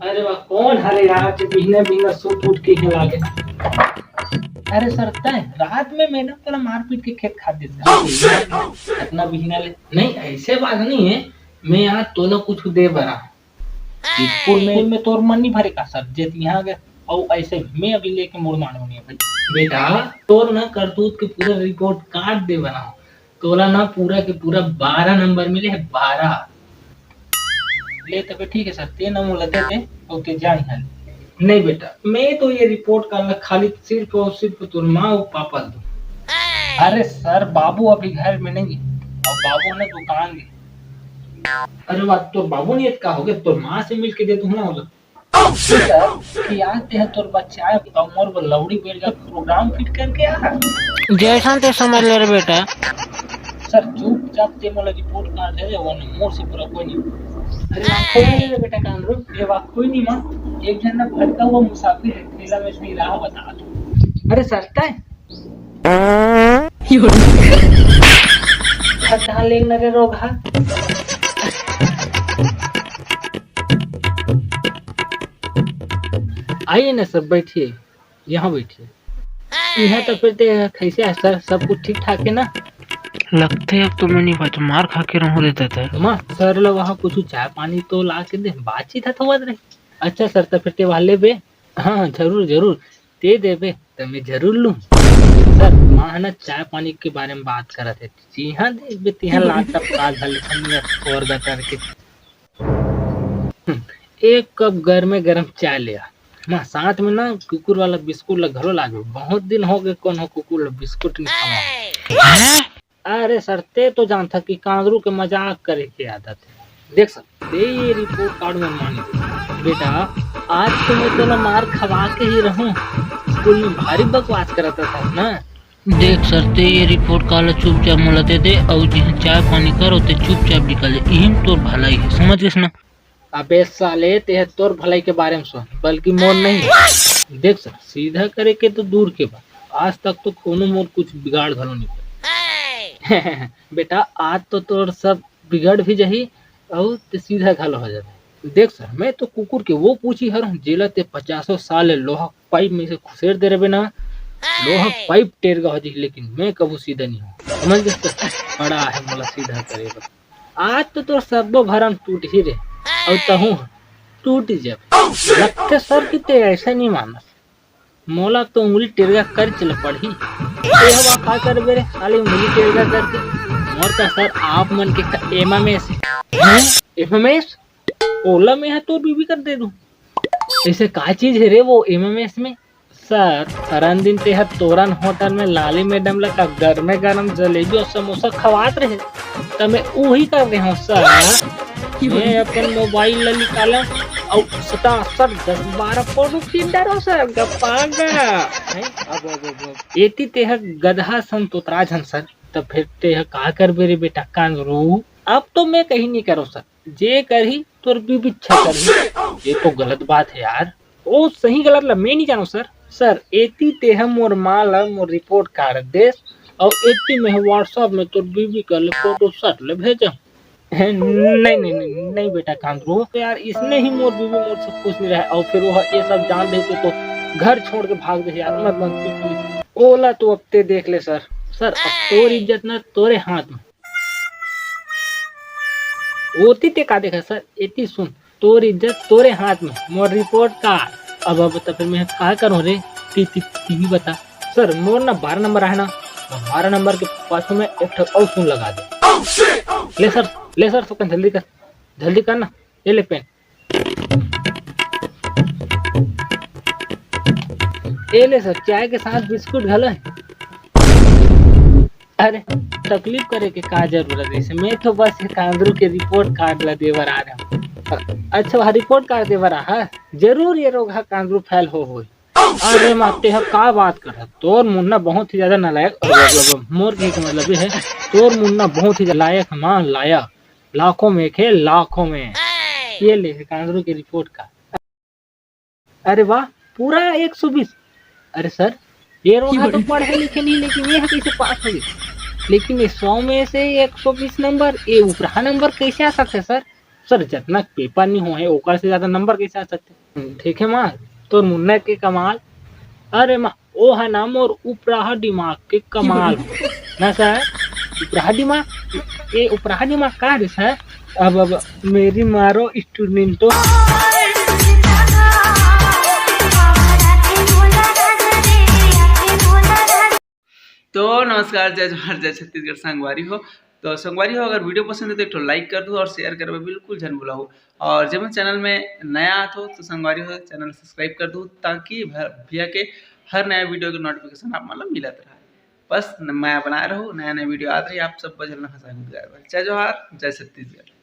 अरे वाह कौन हरे यार बिहने बिहने सूट उठ के ही लागे। अरे सर तय रात में मैंने तेरा मारपीट के खेत खा देता इतना बिहना ले नहीं ऐसे बात नहीं है। मैं यहाँ तो ना कुछ दे बरा स्कूल में तोर मन नहीं भरेगा सर जे यहाँ गए और ऐसे मैं अभी लेके मुड़ मानो नहीं भाई बेटा तोर ना करतूत के पूरा रिपोर्ट कार्ड दे बना तोला ना पूरा के पूरा 12 नंबर मिले है 12 ले तो ठीक है सर ते ना मुला दे दे और ते जान है नहीं बेटा मैं तो ये रिपोर्ट करना खाली सिर्फ और सिर्फ तुर माँ और पापा दो। अरे सर बाबू अभी घर में नहीं और बाबू ने दुकान गए। अरे बात तो बाबू ने का हो गया तो माँ से मिल के दे दूँ ना होगा सर याद है तोर बच्चा है कमर वो लौड़ी बेल का प्रोग्राम फिट करके आ जैसा ते समझ ले रे बेटा। सर चुपचाप ते मला रिपोर्ट कर दे वो मोर से पूरा कोई नहीं। अरे कोई नहीं रे बेटा कांदरू ये बात कोई नहीं मां एक जन ना भटका हुआ मुसाफिर है ठेला में से राह बता दो। अरे सरता है खट्टा लेंग न रे रोग हा आइए ना सब बैठिए यहाँ बैठिए यहाँ तो फिर कैसे है सर सब कुछ ठीक ठाक है ना। लगते अब तो मैं नहीं पाता मार खा के रहूं रहता था माँ सर लोग वहाँ कुछ चाय पानी तो ला के दे बातचीत है तो बात रही। अच्छा सर तो फिर ते वाले बे हाँ जरूर जरूर ते दे बे तो मैं जरूर लूँ सर माँ ना चाय पानी के बारे में बात कर रहे थे जी हाँ दे बे तिहा लाता काल धल और बता के एक कप गरम चाय लिया माँ साथ में ना कुकुर वाला बिस्कुट ला घरों लागे बहुत दिन हो गए कौन हो कुकुर बिस्कुट नहीं खावा। अरे सर ते तो जानता कि कांगरू के मजाक करे की आदत है देख सर ये रिपोर्ट कार्ड में मानी बेटा आज तो मैं तो ना मार खवा के ही रहूं स्कूल में भारी बकवास करता था ना। देख सर ते ये रिपोर्ट काला चुपचाप मोला दे दे और जी चाय पानी करो ते चुपचाप निकल जाए यही तोर भलाई है समझ गए ना। अबे साले ते तोर भलाई के बारे में सुन बल्कि मोर नहीं देख सर सीधा करे के तो दूर के बात आज तक तो कोनो मोर कुछ बिगाड़ घलो नहीं बेटा आज तो तोर सब बिगड़ भी जाही और ते सीधा घालो हो जाए। देख सर मैं तो कुकुर के वो पूछी हर जेला ते 50 साल लोहा पाइप में से खुसेर दे रहे ना लोहा पाइप टेर का हो जी लेकिन मैं कबू सीधा नहीं हूँ समझ गए बड़ा है मोला सीधा करेगा आज तो तोर सब भरम टूट ही रहे और तहू टूट जब लगते सर की ते ऐसा नहीं माना मोला तो उंगली टेरगा कर चल पड़ी हवा खा कर बेरे साली उंगली टेरगा करके मोर का सर आप मन के एमएमएस एमएमएस ओला में है तो बीबी कर दे दूं ऐसे का चीज है रे वो एमएमएस में सर सरन दिन ते है तोरन होटल में लाली मैडम लगा गरम जलेबी और समोसा खवात रहे तो मैं वही कर रहे हूँ सर मैं अपन मोबाइल निकाला और 10-12 फोटो खींच डालो सर गप्पागा अब एती ते है गधा संतोतराज हन सर तो फिर ते है का कर बेरे बेटा कांगरू अब तो मैं कहीं नहीं करो सर जे करी तोर भी इच्छा करी ये तो गलत बात है यार ओ सही गलत ला मैं नहीं जानो सर एती ते है मोर माल मोर रिपोर्ट कार्ड दे और एती में व्हाट्सएप में तोर बीबी कर फोटो सट ले भेजा नहीं बेटा कांगरू यार इसने ही मोर बीबी मोर सब कुछ नहीं रहा और फिर वो ये सब जान दे तो घर छोड़ के भाग दे यार मत ओला तो अब ते देख ले सर अब तोर इज्जत ना तोरे हाथ में ओती ते का देखा सर एती सुन तोर इज्जत तोरे हाथ में मोर रिपोर्ट कार्ड अब बता फिर मैं क्या करूं रे टीवी बता सर मोर ना 12 नंबर है ना 12 नंबर के पास में एक और सुन लगा दे ले सर सुकन जल्दी कर ना ये ले पेन ये ले सर चाय के साथ बिस्कुट घलो है। अरे तकलीफ करे के का जरूरत है मैं तो बस कांगरू के रिपोर्ट कार्ड ला देवर आ रहा हूँ। अच्छा वहाँ रिपोर्ट कार्ड देवर है जरूर ये रोग कांगरू फैल हो अरे माते है का बात कर रहा तोर मुन्ना बहुत ही ज्यादा नालायक मोर के मतलब है तोर मुन्ना बहुत ही लायक मान लायक लाखों में ये ले कांगरू की रिपोर्ट का। अरे वाह पूरा 120 अरे सर ये रोगा तो पढ़े लिखे नहीं लेकिन ये कैसे पास हो गई लेकिन 100 में से 120 नंबर ये ऊपरा नंबर कैसे आ सकते सर सर जितना पेपर नहीं हुए ओकर से ज्यादा नंबर कैसे आ सकते। ठीक है माँ तो मुन्ना के कमाल। अरे माँ ओ है ना मोर उपराहा दिमाग के कमाल ना सर। उपराहा दिमाग ये उपराहा दिमाग का रे सर। अब मेरी मारो स्टूडेंटो। तो नमस्कार, जय जोहार, जय छत्तीसगढ़। संगवारी हो तो संगवारी हो, अगर वीडियो पसंद है तो एक ठो लाइक कर दो और शेयर करबे बिल्कुल झन भुला हो। और जब मैं चैनल में नया आत हो तो संगवारी हो चैनल सब्सक्राइब कर दो ताकि भैया के हर नया वीडियो के नोटिफिकेशन आप मतलब मिलत रहा। बस मैं बना रहा हूँ, नया नया वीडियो आते रही, आप सब बजल हंसा। जय जोहार, जय छत्तीसगढ़।